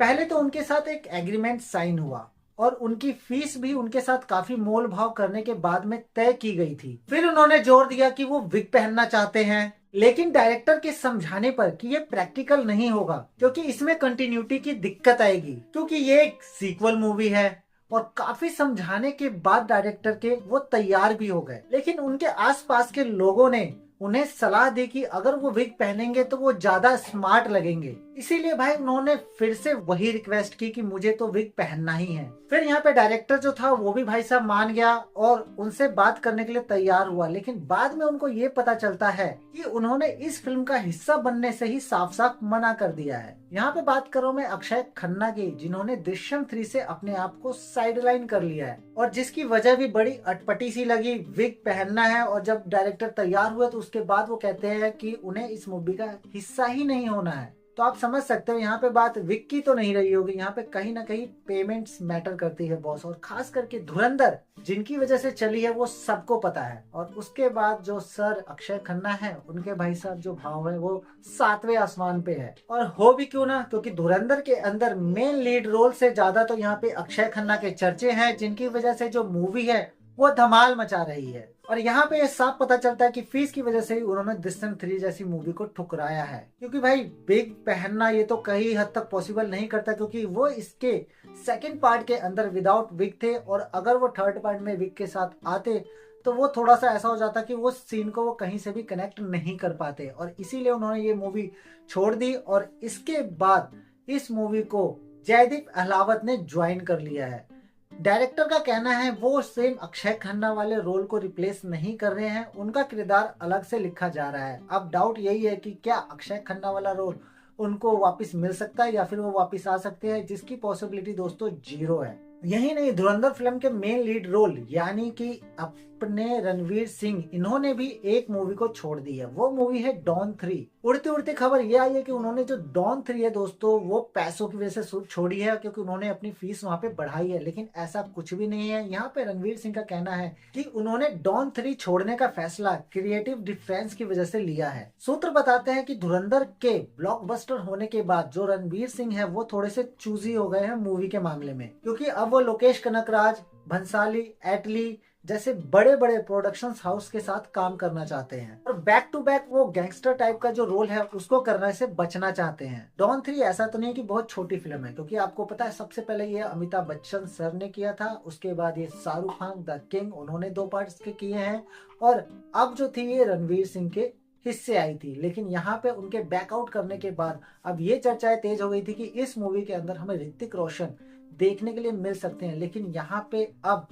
पहले तो उनके साथ एक एग्रीमेंट साइन हुआ और उनकी फीस भी उनके साथ काफी मोल भाव करने के बाद में तय की गई थी। फिर उन्होंने जोर दिया कि वो विग पहनना चाहते हैं, लेकिन डायरेक्टर के समझाने पर कि ये प्रैक्टिकल नहीं होगा क्योंकि इसमें कंटिन्यूटी की दिक्कत आएगी, क्योंकि ये एक सीक्वल मूवी है। और काफी समझाने के बाद डायरेक्टर के वो तैयार भी हो गए, लेकिन उनके आसपास के लोगों ने उन्हें सलाह दी कि अगर वो विग पहनेंगे तो वो ज्यादा स्मार्ट लगेंगे। इसीलिए भाई उन्होंने फिर से वही रिक्वेस्ट की कि मुझे तो विग पहनना ही है। फिर यहाँ पे डायरेक्टर जो था वो भी भाई साहब मान गया और उनसे बात करने के लिए तैयार हुआ, लेकिन बाद में उनको ये पता चलता है कि उन्होंने इस फिल्म का हिस्सा बनने से ही साफ साफ मना कर दिया है। यहाँ पे बात करूं मैं अक्षय खन्ना की, जिन्होंने दृश्यम 3 से अपने आप को साइडलाइन कर लिया है और जिसकी वजह भी बड़ी अटपटी सी लगी, विग पहनना है। और जब डायरेक्टर तैयार हुए तो उसके बाद वो कहते हैं कि उन्हें इस मूवी का हिस्सा ही नहीं होना है। तो आप समझ सकते हो यहाँ पे बात विग की तो नहीं रही होगी, यहाँ पे कहीं ना कहीं पेमेंट्स मैटर करती है बॉस। और खास करके धुरंधर जिनकी वजह से चली है वो सबको पता है। और उसके बाद जो सर अक्षय खन्ना है, उनके भाई साहब जो भाव है वो 7वें आसमान पे है। और हो भी क्यों ना, क्योंकि धुरंधर के अंदर मेन लीड रोल से ज्यादा तो यहाँ पे अक्षय खन्ना के चर्चे हैं, जिनकी वजह से जो मूवी है वो धमाल मचा रही है। और यहाँ पे ये साफ पता चलता है कि फीस की वजह से ही उन्होंने दृश्यम 3 जैसी मूवी को ठुकराया है, क्योंकि भाई विग पहनना ये तो कई हद तक पॉसिबल नहीं करता, क्योंकि वो इसके सेकंड पार्ट के अंदर विदाउट विग थे और अगर वो थर्ड पार्ट में विग के साथ आते तो वो थोड़ा सा ऐसा हो जाता कि वो सीन को वो कहीं से भी कनेक्ट नहीं कर पाते। और इसीलिए उन्होंने ये मूवी छोड़ दी और इसके बाद इस मूवी को जयदीप अहलावत ने ज्वाइन कर लिया है। डायरेक्टर का कहना है वो सेम अक्षय खन्ना वाले रोल को रिप्लेस नहीं कर रहे हैं, उनका किरदार अलग से लिखा जा रहा है। अब डाउट यही है कि क्या अक्षय खन्ना वाला रोल उनको वापस मिल सकता है या फिर वो वापस आ सकते हैं, जिसकी पॉसिबिलिटी दोस्तों 0 है। यही नहीं, धुरंधर फिल्म के मेन लीड रोल यानी कि अपने रणवीर सिंह, इन्होंने भी एक मूवी को छोड़ दी है। वो मूवी है डॉन 3। उड़ती उड़ती खबर ये आई है कि उन्होंने जो डॉन 3 है दोस्तों वो पैसों की वजह से छोड़ी है, क्योंकि उन्होंने अपनी फीस वहां पे बढ़ाई है। लेकिन ऐसा कुछ भी नहीं है। यहाँ पे रणवीर सिंह का कहना है कि उन्होंने डॉन 3 छोड़ने का फैसला क्रिएटिव डिफरेंस की वजह से लिया है। सूत्र बताते हैं कि धुरंधर के ब्लॉकबस्टर होने के बाद जो रणवीर सिंह है वो थोड़े से चूजी हो गए हैं मूवी के मामले में, क्योंकि अब वो लोकेश कनकराज, भंसाली, एटली जैसे बड़े बड़े प्रोडक्शन हाउस के साथ काम करना चाहते हैं और बैक टू बैक वो गैंगस्टर टाइप का जो रोल है उसको करने से बचना चाहते हैं। डॉन 3 ऐसा तो नहीं कि बहुत छोटी फिल्म है, क्योंकि आपको पता है सबसे पहले ये अमिताभ बच्चन सर ने किया था, उसके बाद ये शाहरुख खान द किंग, उन्होंने 2 पार्ट्स के किए हैं और अब जो थी ये रणवीर सिंह के हिस्से आई थी। लेकिन यहाँ पे उनके बैकआउट करने के बाद अब ये चर्चाएं तेज हो गई थी कि इस मूवी के अंदर हमें ऋतिक रोशन देखने के लिए मिल सकते हैं। लेकिन यहाँ पे अब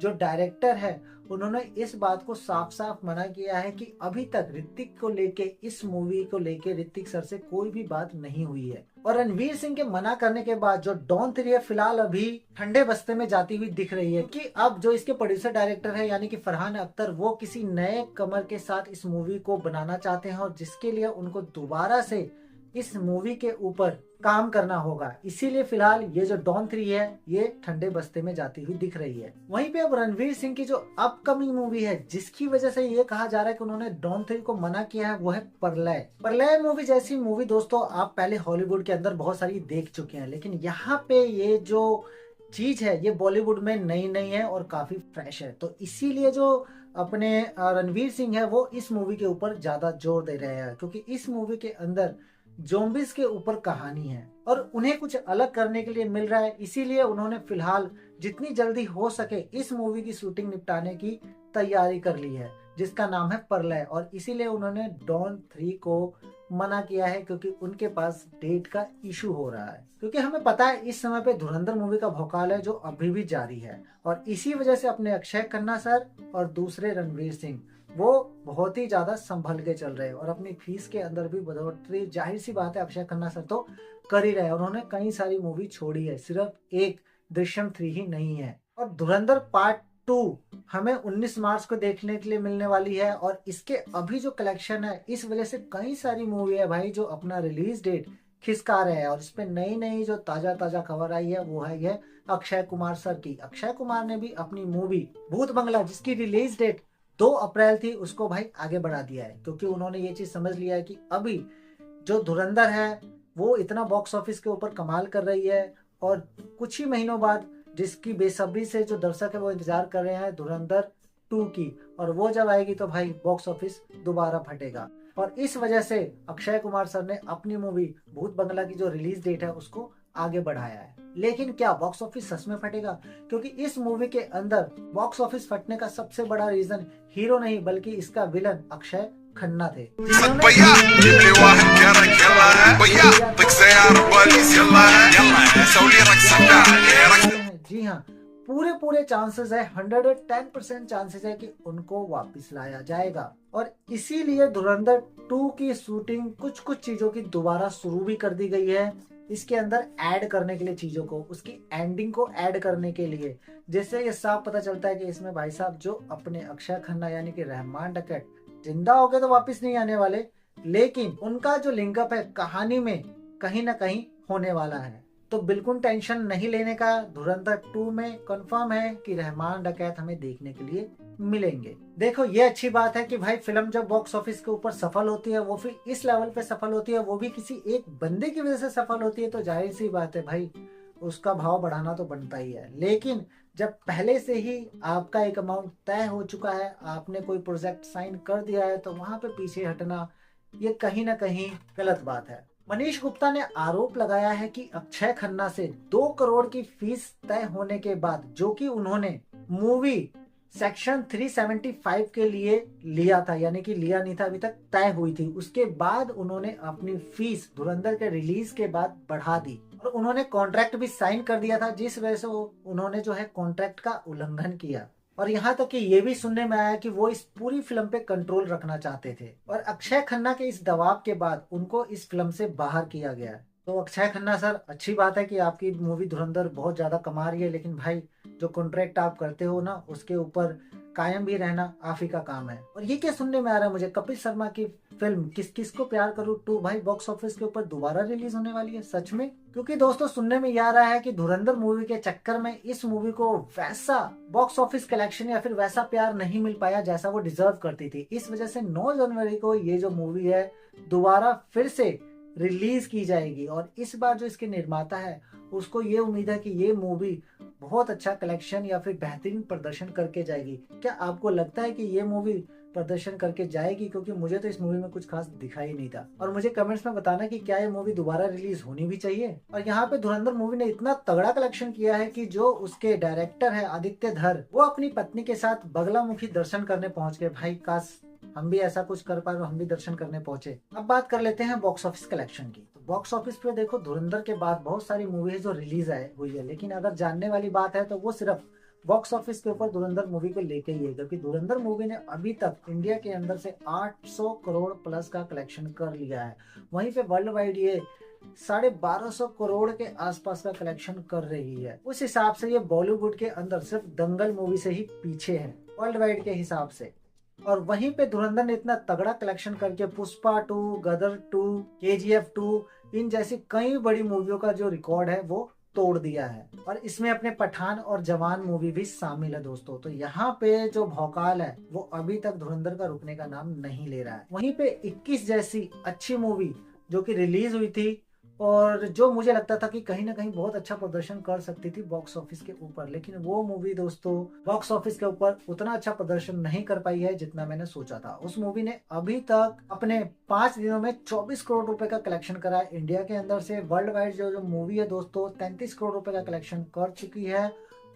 जो डायरेक्टर है उन्होंने इस बात को साफ साफ मना किया है कि अभी तक ऋतिक को लेके, इस मूवी को लेके ऋतिक सर से कोई भी बात नहीं हुई है। और रणवीर सिंह के मना करने के बाद जो डॉन 3 है फिलहाल अभी ठंडे बस्ते में जाती हुई दिख रही है, कि अब जो इसके प्रोड्यूसर डायरेक्टर है यानी कि फरहान अख्तर, वो किसी नए कमर के साथ इस मूवी को बनाना चाहते हैं और जिसके लिए उनको दोबारा से इस मूवी के ऊपर काम करना होगा। इसीलिए फिलहाल ये जो डॉन 3 है ये ठंडे बस्ते में जाती हुई दिख रही है। वहीं पे अब रणवीर सिंह की जो अपकमिंग मूवी है जिसकी वजह से ये कहा जा रहा है कि उन्होंने डॉन 3 को मना किया है, वो है प्रलय। प्रलय मूवी जैसी मूवी दोस्तों आप पहले हॉलीवुड के अंदर बहुत सारी देख चुके हैं, लेकिन यहाँ पे ये जो चीज है ये बॉलीवुड में नई नई है और काफी फ्रेश है। तो इसीलिए जो अपने रणवीर सिंह है वो इस मूवी के ऊपर ज्यादा जोर दे रहे हैं, क्योंकि इस मूवी के अंदर जोम्बिस के ऊपर कहानी है और उन्हें कुछ अलग करने के लिए मिल रहा है। इसीलिए उन्होंने फिलहाल जितनी जल्दी हो सके इस मूवी की शूटिंग निपटाने की तैयारी कर ली है, जिसका नाम है प्रलय। और इसीलिए उन्होंने डॉन 3 को मना किया है, क्योंकि उनके पास डेट का इशू हो रहा है। क्योंकि हमें पता है इस समय पे धुरंधर मूवी का भौकाल है जो अभी भी जारी है और इसी वजह से अपने अक्षय खन्ना सर और दूसरे रणवीर सिंह वो बहुत ही ज्यादा संभल के चल रहे हैं और अपनी फीस के अंदर भी बढ़ोतरी, जाहिर सी बात है अक्षय खन्ना सर तो कर ही रहे हैं। उन्होंने कई सारी मूवी छोड़ी है, सिर्फ एक दृश्यम 3 ही नहीं है। और धुरंधर पार्ट 2 हमें 19 मार्च को देखने के लिए मिलने वाली है और इसके अभी जो कलेक्शन है इस वजह से कई सारी मूवी है भाई जो अपना रिलीज डेट खिसका रहे हैं। और इस पे नई नई जो ताजा ताजा खबर आई है वो है ये अक्षय कुमार सर की। अक्षय कुमार ने भी अपनी मूवी भूत बंगला जिसकी रिलीज डेट 2 अप्रैल थी उसको भाई आगे बढ़ा दिया है, क्योंकि उन्होंने ये चीज समझ लिया है कि अभी जो धुरंधर है वो इतना बॉक्स ऑफिस के ऊपर कमाल कर रही है, और कुछ ही महीनों बाद जिसकी बेसब्री से जो दर्शक है वो इंतजार कर रहे हैं धुरंधर 2 की, और वो जब आएगी तो भाई बॉक्स ऑफिस दोबारा फटेगा। और इस वजह से अक्षय कुमार सर ने अपनी मूवी भूत बंगला की जो रिलीज डेट है उसको आगे बढ़ाया है। लेकिन क्या बॉक्स ऑफिस सच में फटेगा? क्योंकि इस मूवी के अंदर बॉक्स ऑफिस फटने का सबसे बड़ा रीजन हीरो नहीं बल्कि इसका विलन अक्षय खन्ना थे। जी हाँ, पूरे पूरे चांसेस है, 110% चांसेस है कि उनको वापस लाया जाएगा। और इसीलिए धुरंधर 2 की शूटिंग कुछ कुछ चीजों की दोबारा शुरू भी कर दी गई है, इसके अंदर ऐड करने के लिए, चीजों को, उसकी एंडिंग को ऐड करने के लिए। जैसे ये साफ पता चलता है कि इसमें भाई साहब जो अपने अक्षय खन्ना यानी कि रहमान डकैत जिंदा हो गए तो वापस नहीं आने वाले, लेकिन उनका जो लिंकअप है कहानी में कहीं ना कहीं होने वाला है। तो बिल्कुल टेंशन नहीं लेने का, धुरंधर 2 में कंफर्म है कि रहमान डकैत हमें देखने के लिए मिलेंगे। देखो ये अच्छी बात है कि भाई फिल्म जब बॉक्स ऑफिस के ऊपर सफल होती है, वो फिर इस लेवल पे सफल होती है, वो भी किसी एक बंदे की वजह से सफल होती है, तो जाहिर सी बात है भाई उसका भाव बढ़ाना तो बनता ही है। लेकिन जब पहले से ही आपका एक अमाउंट तय हो चुका है, आपने कोई प्रोजेक्ट साइन कर दिया है, तो वहां पे पीछे हटना ये कहीं ना कहीं गलत बात है। मनीष गुप्ता ने आरोप लगाया है कि अक्षय खन्ना से 2 करोड़ की फीस तय होने के बाद, जो कि उन्होंने मूवी सेक्शन 375 के लिए लिया था, यानी कि लिया नहीं था, अभी तक तय हुई थी, उसके बाद उन्होंने अपनी फीस धुरंधर के रिलीज के बाद बढ़ा दी, और उन्होंने कॉन्ट्रैक्ट भी साइन कर दिया था, जिस वजह से उन्होंने जो है कॉन्ट्रैक्ट का उल्लंघन किया। और यहाँ तक कि ये भी सुनने में आया कि वो इस पूरी फिल्म पे कंट्रोल रखना चाहते थे, और अक्षय खन्ना के इस दबाव के बाद उनको इस फिल्म से बाहर किया गया। तो अक्षय खन्ना सर, अच्छी बात है कि आपकी मूवी धुरंधर बहुत ज्यादा कमा रही है, लेकिन भाई जो कॉन्ट्रैक्ट आप करते हो ना उसके ऊपर कायम भी रहना आप ही का काम है। और ये क्या सुनने में आ रहा है मुझे, कपिल शर्मा की फिल्म किस किस को प्यार करूं 2 भाई बॉक्स ऑफिस के ऊपर दोबारा रिलीज होने वाली है सच में? क्योंकि दोस्तों सुनने में ये आ रहा है कि धुरंधर मूवी के चक्कर में इस मूवी को वैसा बॉक्स ऑफिस कलेक्शन या फिर वैसा प्यार नहीं मिल पाया जैसा वो डिजर्व करती थी। इस वजह से 9 जनवरी को ये जो मूवी है दोबारा फिर से रिलीज की जाएगी, और इस बार जो इसके निर्माता है उसको ये उम्मीद है कि ये मूवी बहुत अच्छा कलेक्शन या फिर बेहतरीन प्रदर्शन करके जाएगी। क्या आपको लगता है कि ये मूवी प्रदर्शन करके जाएगी? क्योंकि मुझे तो इस मूवी में कुछ खास दिखाई नहीं था। और मुझे कमेंट्स में बताना कि क्या ये मूवी दोबारा रिलीज होनी भी चाहिए। और यहाँ पे धुरंधर मूवी ने इतना तगड़ा कलेक्शन किया है कि जो उसके डायरेक्टर है आदित्य धर, वो अपनी पत्नी के साथ बगलामुखी दर्शन करने पहुंच गए। भाई काश हम भी ऐसा कुछ कर पाए, हम भी दर्शन करने पहुंचे। अब बात कर लेते हैं बॉक्स ऑफिस कलेक्शन की। तो बॉक्स ऑफिस पे देखो धुरंधर के बाद बहुत सारी मूवी है जो रिलीज हुई है, लेकिन अगर जानने वाली बात है तो वो सिर्फ बॉक्स ऑफिस के ऊपर धुरंधर मूवी को लेके ही है, क्योंकि धुरंधर मूवी ने अभी तक इंडिया के अंदर से 800 करोड़ प्लस का कलेक्शन कर लिया है। वहीं पे वर्ल्ड वाइड ये 1250 करोड़ के आसपास का कलेक्शन कर रही है। उस हिसाब से ये बॉलीवुड के अंदर सिर्फ दंगल मूवी से ही पीछे है वर्ल्ड वाइड के हिसाब से। और वहीं पे धुरंधर ने इतना तगड़ा कलेक्शन करके पुष्पा 2, गदर 2, KGF 2 इन जैसी कई बड़ी मूवियों का जो रिकॉर्ड है वो तोड़ दिया है। और इसमें अपने पठान और जवान मूवी भी शामिल है दोस्तों। तो यहाँ पे जो भौकाल है वो अभी तक धुरंधर का रुकने का नाम नहीं ले रहा है। वहीं पे 21 जैसी अच्छी मूवी जो कि रिलीज हुई थी और जो मुझे लगता था कि कहीं ना कहीं बहुत अच्छा प्रदर्शन कर सकती थी बॉक्स ऑफिस के ऊपर, लेकिन वो मूवी दोस्तों बॉक्स ऑफिस के ऊपर उतना अच्छा प्रदर्शन नहीं कर पाई है जितना मैंने सोचा था। उस मूवी ने अभी तक अपने 5 दिनों में 24 करोड़ रुपए का कलेक्शन करा है इंडिया के अंदर से। वर्ल्ड वाइड जो मूवी है दोस्तों 33 करोड़ रुपए का कलेक्शन कर चुकी है,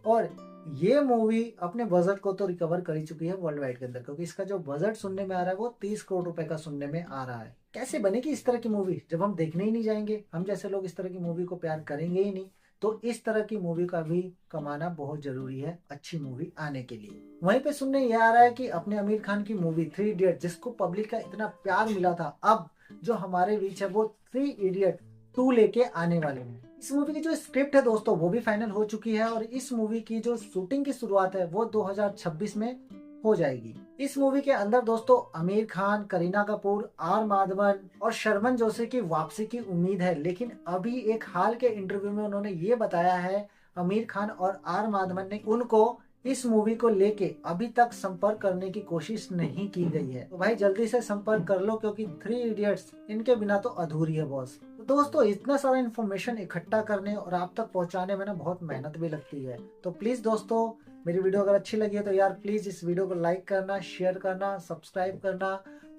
और ये मूवी अपने बजट को तो रिकवर कर ही चुकी है वर्ल्ड वाइड के अंदर, क्योंकि इसका जो बजट सुनने में आ रहा है वो 30 करोड़ रुपए का सुनने में आ रहा है। कैसे बनेगी इस तरह की मूवी जब हम देखने ही नहीं जाएंगे? हम जैसे लोग इस तरह की मूवी को प्यार करेंगे ही नहीं। तो इस तरह की मूवी का भी कमाना बहुत जरूरी है अच्छी मूवी आने के लिए। वहीं पे सुनने ये आ रहा है कि अपने आमिर खान की मूवी 3 इडियट, जिसको पब्लिक का इतना प्यार मिला था, अब जो हमारे बीच है वो 3 इडियट 2 लेके आने वाले हैं। इस मूवी की जो स्क्रिप्ट है दोस्तों वो भी फाइनल हो चुकी है, और इस मूवी की जो शूटिंग की शुरुआत है वो 2026 में हो जाएगी। इस मूवी के अंदर दोस्तों आमिर खान, करीना कपूर, आर माधवन और शर्मन जोशी की वापसी की उम्मीद है। लेकिन अभी एक हाल के इंटरव्यू में उन्होंने ये बताया है आमिर खान और आर माधवन ने उनको इस मूवी को लेके अभी तक संपर्क करने की कोशिश नहीं की गई है। तो भाई जल्दी से संपर्क कर लो, क्योंकि 3 इडियट्स इनके बिना तो अधूरी है बॉस। तो दोस्तों इतना सारा इन्फॉर्मेशन इकट्ठा करने और आप तक पहुंचाने में ना बहुत मेहनत भी लगती है। तो प्लीज दोस्तों मेरी वीडियो अगर अच्छी लगी है तो यार प्लीज इस वीडियो को लाइक करना, शेयर करना, सब्सक्राइब करना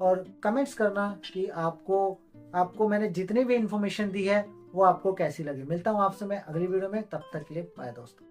और कमेंट्स करना कि आपको मैंने जितनी भी इन्फॉर्मेशन दी है वो आपको कैसी लगी। मिलता हूँ आपसे मैं अगली वीडियो में, तब तक के लिए बाय दोस्तों।